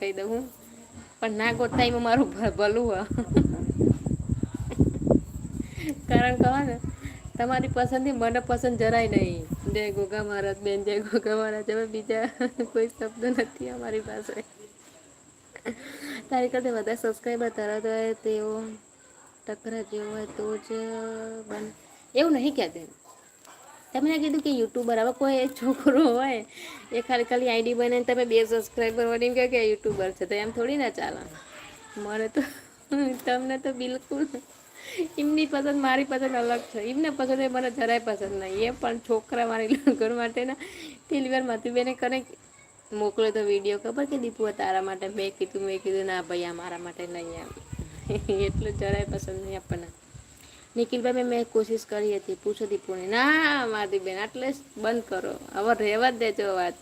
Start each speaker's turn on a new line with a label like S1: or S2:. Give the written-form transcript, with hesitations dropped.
S1: કહી દઉં હું પણ ના ગોતતા એમાં મારું ભલું કારણ કહો ને તમારી પસંદથી મને પસંદ જરાય નહીં. જય ગોગા મહારાજ બેન જય ગોગા મહારાજ હવે બીજા કોઈ શબ્દ નથી અમારી પાસે. તારી કરતા વધારે સબસ્ક્રાઈબર તરત હોય તેઓ ટકરા જેવું હોય તો જ બન એવું નહીં કહેતી. તમે કીધું કે યુટ્યુબર હવે કોઈ છોકરો હોય એ ખાલી ખાલી આઈડી બને તમે 2 સબસ્ક્રાઈબર બની કે યુટ્યુબર છે તો એમ થોડી ના ચાલે. મને તો તમને તો બિલકુલ એમની પસંદ મારી પસંદ અલગ છે. એમને પસંદ એ મને જરાય પસંદ નહીં. એ પણ છોકરા મારી ઘર માટે પેલી વાર માથી બેને કરે મોકલો તો વિડીયો ખબર કે દીપુ તારા માટે મેં કીધું ના ભાઈ આ મારા માટે નહીં એમ. એટલું જરાય પસંદ નહીં આપણને. નિખિલભાઈ મેં કોશિશ કરી હતી પૂછો દીપુને ના મારી બેન એટલે બંધ કરો હવે રહેવા જ દેજો વાત.